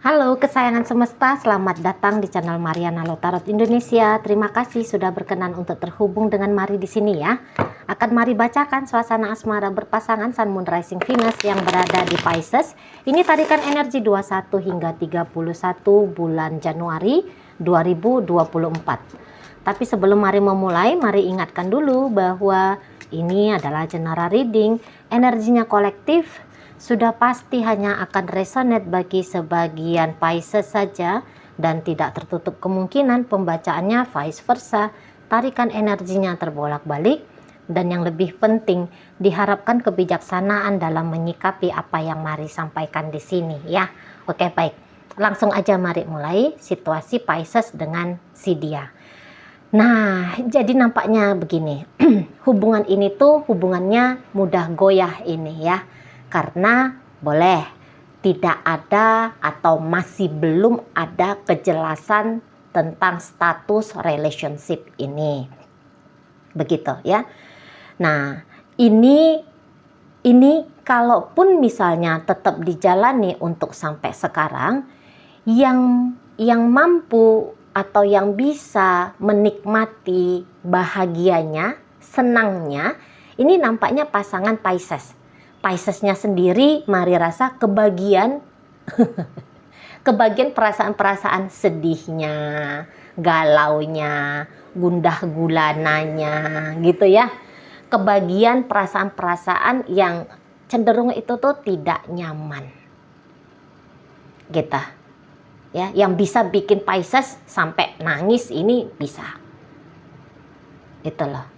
Halo kesayangan semesta, selamat datang di channel Mariana Lotarot Indonesia. Terima kasih sudah berkenan untuk terhubung dengan Mari di sini ya. Akan Mari bacakan suasana asmara berpasangan Sun Moon Rising Venus yang berada di Pisces. Ini tarikan energi 21 hingga 31 bulan Januari 2024. Tapi sebelum Mari memulai, Mari ingatkan dulu bahwa ini adalah general reading, energinya kolektif. Sudah pasti hanya akan resonate bagi sebagian Pisces saja dan tidak tertutup kemungkinan pembacaannya vice versa. Tarikan energinya terbolak-balik dan yang lebih penting diharapkan kebijaksanaan dalam menyikapi apa yang Mari sampaikan di sini ya. Oke baik, langsung aja Mari mulai situasi Pisces dengan si dia. Nah, jadi nampaknya begini, hubungan ini tuh hubungannya mudah goyah ini ya. Karena boleh tidak ada atau masih belum ada kejelasan tentang status relationship ini. Begitu ya. Nah, ini kalaupun misalnya tetap dijalani untuk sampai sekarang, yang mampu atau yang bisa menikmati bahagianya, senangnya, ini nampaknya pasangan Pisces. Piscesnya sendiri Mari rasa kebagian perasaan-perasaan sedihnya, galaunya, gundah gulananya gitu ya. Kebagian perasaan-perasaan yang cenderung itu tuh tidak nyaman. Gitu. Ya, yang bisa bikin Pisces sampai nangis ini bisa. Itu loh.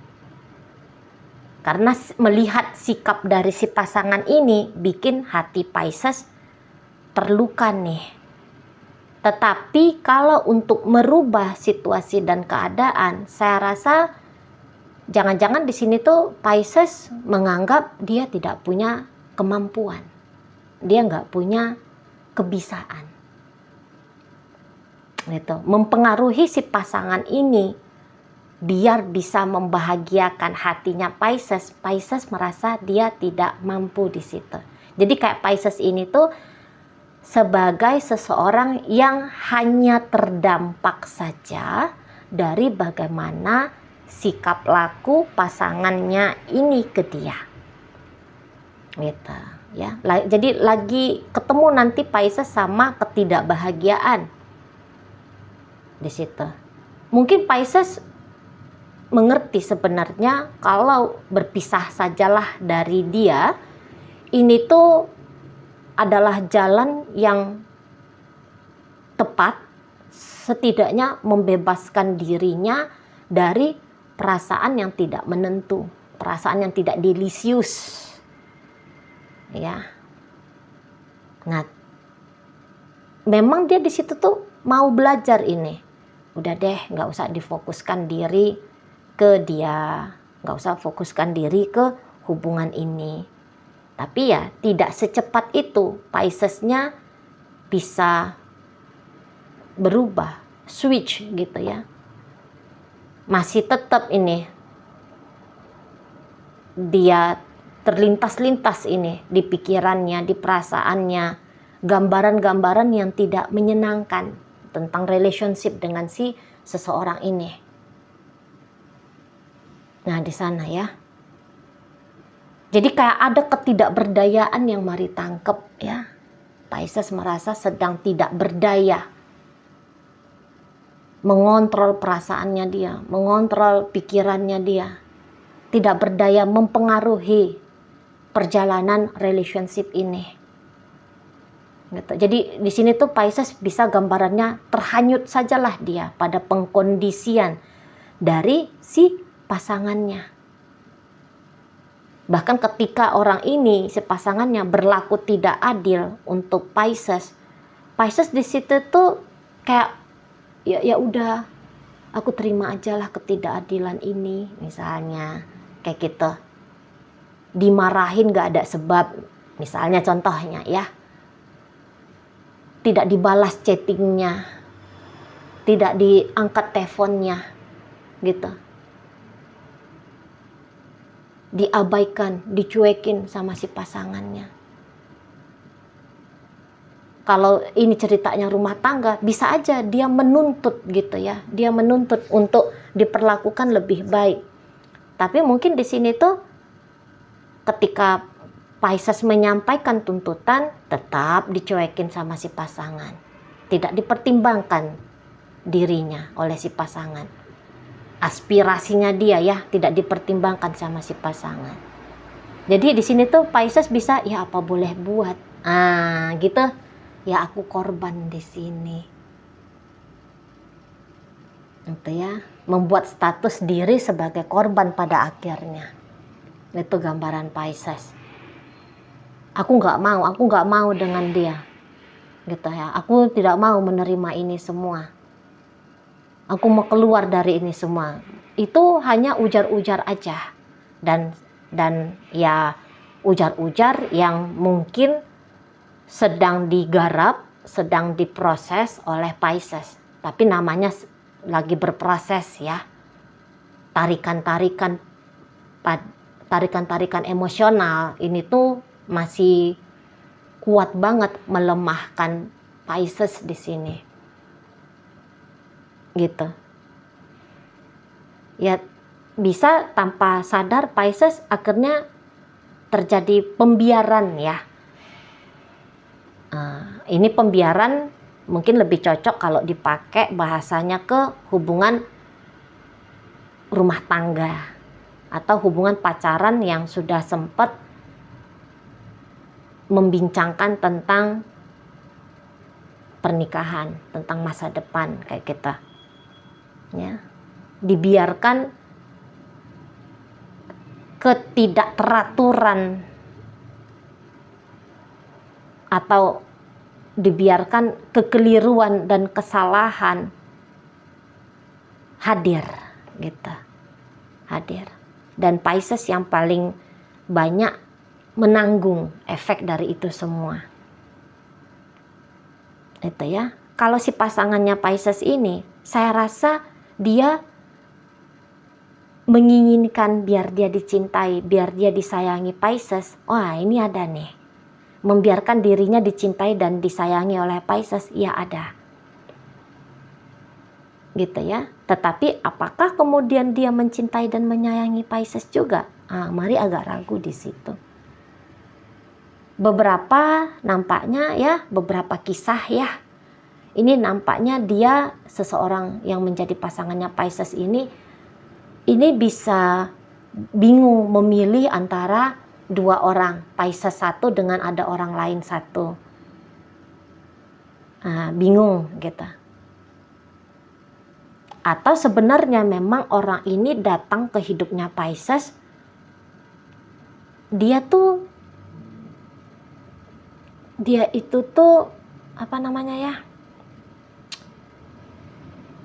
Karena melihat sikap dari si pasangan ini bikin hati Pisces terluka nih. Tetapi kalau untuk merubah situasi dan keadaan, saya rasa jangan-jangan di sini tuh Pisces menganggap dia tidak punya kemampuan. Dia nggak punya kebisaan. Gitu. Mempengaruhi si pasangan ini biar bisa membahagiakan hatinya Pisces. Pisces merasa dia tidak mampu di situ. Jadi kayak Pisces ini tuh sebagai seseorang yang hanya terdampak saja dari bagaimana sikap laku pasangannya ini ke dia. Gitu ya. Jadi lagi ketemu nanti Pisces sama ketidakbahagiaan di situ. Mungkin Pisces mengerti sebenarnya kalau berpisah sajalah dari dia, ini tuh adalah jalan yang tepat, setidaknya membebaskan dirinya dari perasaan yang tidak menentu, perasaan yang tidak delisius. Ya. Nah, memang dia di situ tuh mau belajar ini. Udah deh, nggak usah difokuskan diri ke dia, nggak usah fokuskan diri ke hubungan ini. Tapi ya tidak secepat itu Piscesnya bisa berubah, switch gitu ya. Masih tetap ini dia terlintas-lintas ini di pikirannya, di perasaannya, gambaran-gambaran yang tidak menyenangkan tentang relationship dengan si seseorang ini. Nah di sana ya. Jadi kayak ada ketidakberdayaan yang Mari tangkep ya. Pisces merasa sedang tidak berdaya. Mengontrol perasaannya dia, mengontrol pikirannya dia. Tidak berdaya mempengaruhi perjalanan relationship ini. Gitu. Jadi di sini tuh Pisces bisa gambarannya terhanyut sajalah dia pada pengkondisian dari si pasangannya. Bahkan ketika orang ini, si pasangannya berlaku tidak adil untuk Pisces di situ tuh kayak ya udah, aku terima ajalah ketidakadilan ini, misalnya kayak gitu. Dimarahin gak ada sebab, misalnya contohnya ya. Tidak dibalas chattingnya, tidak diangkat teleponnya, gitu. Diabaikan, dicuekin sama si pasangannya. kalau ini ceritanya rumah tangga, bisa aja dia menuntut gitu ya, dia menuntut untuk diperlakukan lebih baik. Tapi mungkin di sini tuh ketika Pisces menyampaikan tuntutan, tetap dicuekin sama si pasangan, tidak dipertimbangkan dirinya oleh si pasangan, aspirasinya dia ya tidak dipertimbangkan sama si pasangan. Jadi di sini tuh Pisces bisa ya apa boleh buat, gitu ya, aku korban di sini, gitu ya, membuat status diri sebagai korban pada akhirnya. Itu gambaran Pisces. Aku nggak mau dengan dia, gitu ya. Aku tidak mau menerima ini semua. Aku mau keluar dari ini semua. Itu hanya ujar-ujar aja, dan ya ujar-ujar yang mungkin sedang digarap, sedang diproses oleh Pisces. Tapi namanya lagi berproses ya. Tarikan-tarikan emosional ini tuh masih kuat banget melemahkan Pisces di sini. Gitu. Ya bisa tanpa sadar Pisces akhirnya terjadi pembiaran ya. Ini pembiaran mungkin lebih cocok kalau dipakai bahasanya ke hubungan rumah tangga atau hubungan pacaran yang sudah sempat membincangkan tentang pernikahan, tentang masa depan kayak kita. Ya. Dibiarkan ketidakteraturan atau dibiarkan kekeliruan dan kesalahan hadir gitu. Hadir. Dan Pisces yang paling banyak menanggung efek dari itu semua. Itu ya. Kalau si pasangannya Pisces ini, saya rasa dia menginginkan biar dia dicintai, biar dia disayangi Pisces. Wah, ini ada nih. Membiarkan dirinya dicintai dan disayangi oleh Pisces, ya ada. Gitu ya. Tetapi apakah kemudian dia mencintai dan menyayangi Pisces juga? Mari agak ragu di situ. Beberapa nampaknya ya, beberapa kisah ya, ini nampaknya dia seseorang yang menjadi pasangannya Pisces ini bisa bingung memilih antara dua orang, Pisces satu dengan ada orang lain satu. Bingung gitu. Atau sebenarnya memang orang ini datang ke hidupnya Pisces, dia itu tuh apa namanya ya,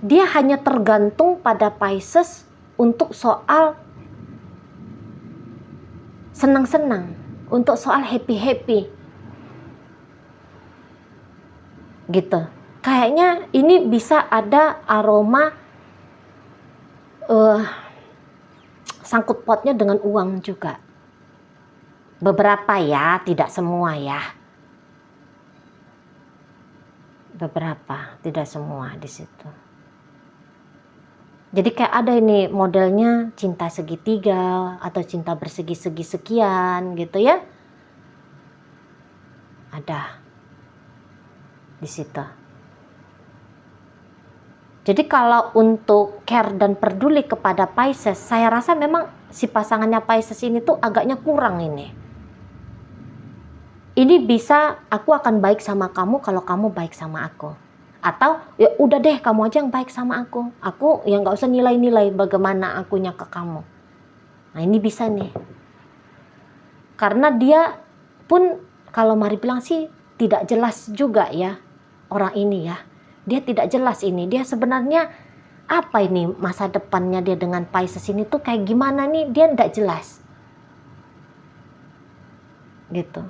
dia hanya tergantung pada Pisces untuk soal senang-senang, untuk soal happy-happy gitu. Kayaknya ini bisa ada aroma sangkut pautnya dengan uang juga. Beberapa ya, tidak semua ya. Beberapa, tidak semua di situ. Jadi kayak ada ini modelnya cinta segitiga atau cinta bersegi-segi sekian gitu ya. Ada di situ. Jadi kalau untuk care dan peduli kepada Pisces, saya rasa memang si pasangannya Pisces ini tuh agaknya kurang ini. Ini bisa, aku akan baik sama kamu kalau kamu baik sama aku. Atau ya udah deh kamu aja yang baik sama aku. Aku yang gak usah nilai-nilai bagaimana akunya ke kamu. Nah ini bisa nih. Karena dia pun kalau Mari bilang sih tidak jelas juga ya orang ini ya. Dia tidak jelas ini. Dia sebenarnya apa ini masa depannya dia dengan Pisces ini tuh kayak gimana nih, dia tidak jelas. Gitu.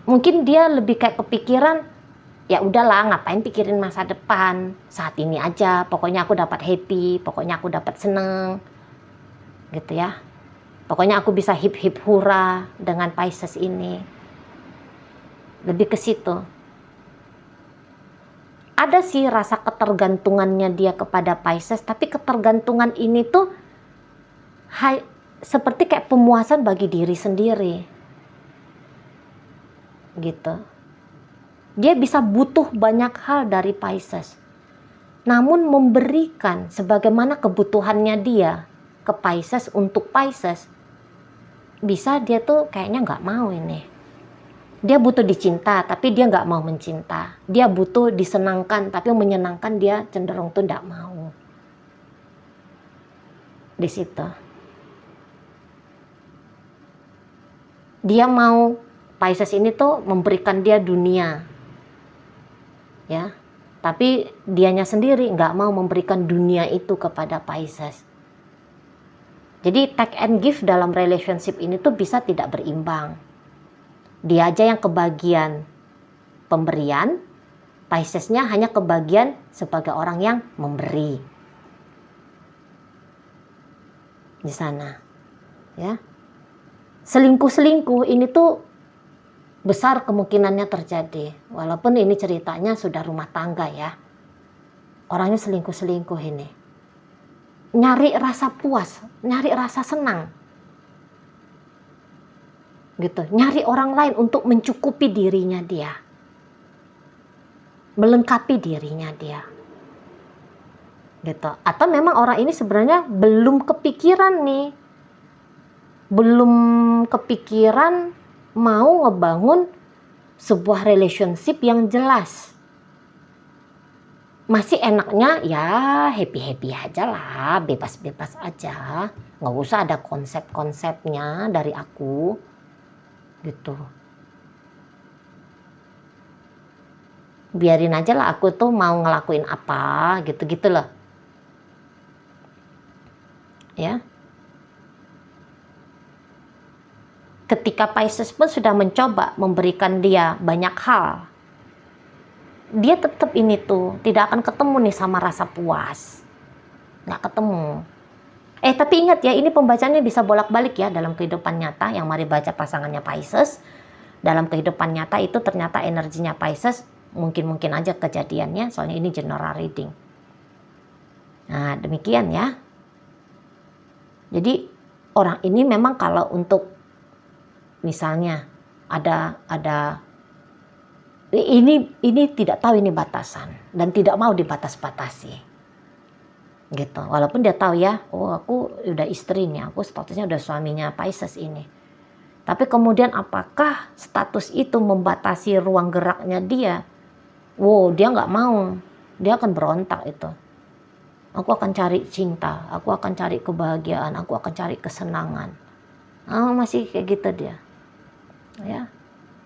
Mungkin dia lebih kayak kepikiran, ya udahlah ngapain pikirin masa depan, saat ini aja, pokoknya aku dapat happy, pokoknya aku dapat seneng, gitu ya. Pokoknya aku bisa hip hip hura dengan Pisces ini. Lebih ke situ. ada sih rasa ketergantungannya dia kepada Pisces, tapi ketergantungan ini tuh seperti kayak pemuasan bagi diri sendiri gitu. Dia bisa butuh banyak hal dari Pisces, namun memberikan sebagaimana kebutuhannya dia ke Pisces untuk Pisces, bisa dia tuh kayaknya nggak mau ini. Dia butuh dicinta, tapi dia nggak mau mencinta. Dia butuh disenangkan, tapi menyenangkan dia cenderung tuh nggak mau. Di situ. Dia mau Pisces ini tuh memberikan dia dunia, ya. Tapi dianya sendiri nggak mau memberikan dunia itu kepada Pisces. Jadi take and give dalam relationship ini tuh bisa tidak berimbang. Dia aja yang kebagian pemberian, Pisces-nya hanya kebagian sebagai orang yang memberi. Di sana, ya. Selingkuh-selingkuh ini tuh besar kemungkinannya terjadi. Walaupun ini ceritanya sudah rumah tangga ya. Orangnya selingkuh-selingkuh ini. Nyari rasa puas, nyari rasa senang. Gitu, nyari orang lain untuk mencukupi dirinya dia, melengkapi dirinya dia, gitu. Atau memang orang ini sebenarnya belum kepikiran mau ngebangun sebuah relationship yang jelas. Masih enaknya ya happy aja lah, bebas aja, nggak usah ada konsep-konsepnya dari aku. Gitu. Biarin aja lah aku tuh mau ngelakuin apa gitu loh. Ya. Ketika Pisces pun sudah mencoba memberikan dia banyak hal, dia tetap ini tuh tidak akan ketemu nih sama rasa puas. Nggak ketemu. Tapi ingat ya, ini pembacaannya bisa bolak-balik ya dalam kehidupan nyata. Yang mari baca pasangannya Pisces. Dalam kehidupan nyata itu ternyata energinya Pisces mungkin aja kejadiannya, soalnya ini general reading. Nah, demikian ya. Jadi orang ini memang kalau untuk misalnya ada ini tidak tahu ini batasan dan tidak mau dibatas-batasi. Gitu. Walaupun dia tahu ya, oh aku udah istrinya, aku statusnya udah suaminya Pisces ini. Tapi kemudian apakah status itu membatasi ruang geraknya dia? Wow, dia nggak mau. Dia akan berontak itu. Aku akan cari cinta, aku akan cari kebahagiaan, aku akan cari kesenangan. Masih kayak gitu dia. Ya.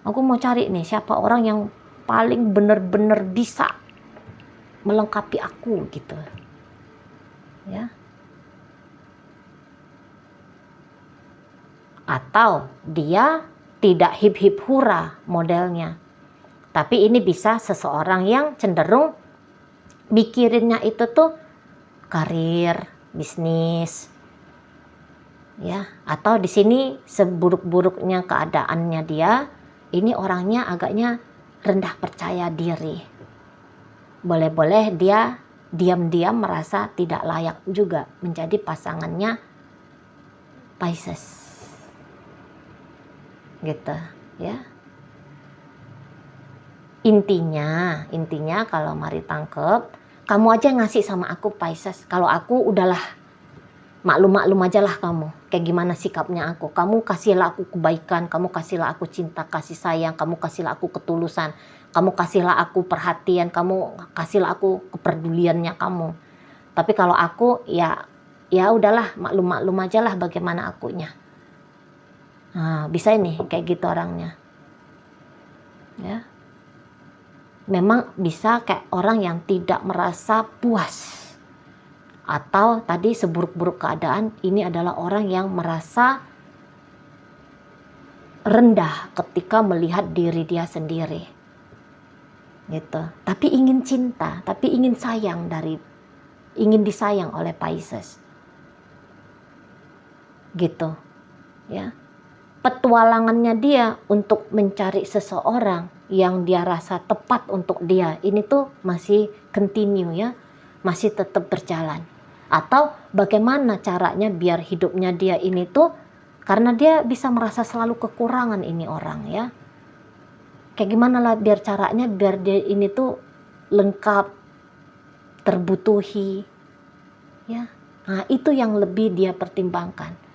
Aku mau cari nih siapa orang yang paling benar-benar bisa melengkapi aku gitu. Ya. Atau dia tidak hip-hip hura modelnya. Tapi ini bisa seseorang yang cenderung mikirinnya itu tuh karir, bisnis. Ya, atau di sini seburuk-buruknya keadaannya dia, ini orangnya agaknya rendah percaya diri. Boleh-boleh dia diam-diam merasa tidak layak juga menjadi pasangannya Pisces. Gitu, ya. Intinya kalau mari tangkep, kamu aja ngasih sama aku Pisces. Kalau aku udahlah maklum aja lah kamu. Kayak gimana sikapnya aku. Kamu kasihlah aku kebaikan, kamu kasihlah aku cinta, kasih sayang, kamu kasihlah aku ketulusan. Kamu kasihlah aku perhatian, kamu kasihlah aku kepeduliannya kamu. Tapi kalau aku ya udahlah maklum aja lah bagaimana akunya. Nah, bisa ini kayak gitu orangnya. Ya. Memang bisa kayak orang yang tidak merasa puas. Atau tadi seburuk-buruk keadaan, ini adalah orang yang merasa rendah ketika melihat diri dia sendiri. Gitu. Tapi ingin cinta, tapi ingin disayang oleh Pisces. Gitu. Ya. petualangannya dia untuk mencari seseorang yang dia rasa tepat untuk dia, ini tuh masih continue ya, masih tetap berjalan. Atau bagaimana caranya biar hidupnya dia ini tuh, karena dia bisa merasa selalu kekurangan ini orang ya, kayak gimana lah biar caranya biar dia ini tuh lengkap, terbutuhi ya. Nah itu yang lebih dia pertimbangkan.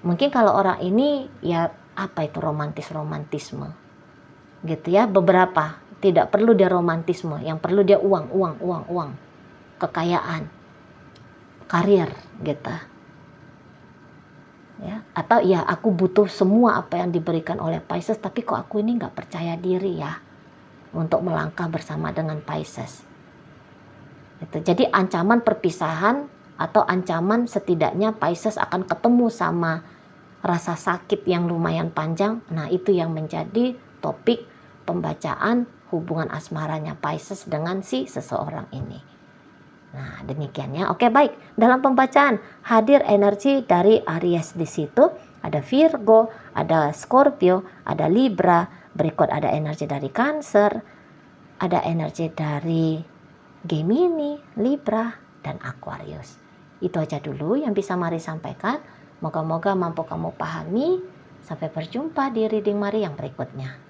Mungkin kalau orang ini ya apa itu romantisme gitu ya, beberapa tidak perlu dia romantisme, yang perlu dia uang, kekayaan, karir gitu ya. Atau ya aku butuh semua apa yang diberikan oleh Pisces, tapi kok aku ini nggak percaya diri ya untuk melangkah bersama dengan Pisces gitu. Jadi ancaman perpisahan atau ancaman setidaknya Pisces akan ketemu sama rasa sakit yang lumayan panjang. Nah itu yang menjadi topik pembacaan hubungan asmaranya Pisces dengan si seseorang ini. Nah demikian ya. Oke baik, dalam pembacaan hadir energi dari Aries di situ. Ada Virgo, ada Scorpio, ada Libra, berikut ada energi dari Cancer, ada energi dari Gemini, Libra, dan Aquarius. Itu aja dulu yang bisa Mari sampaikan. Moga-moga mampu kamu pahami. Sampai berjumpa di reading Mari yang berikutnya.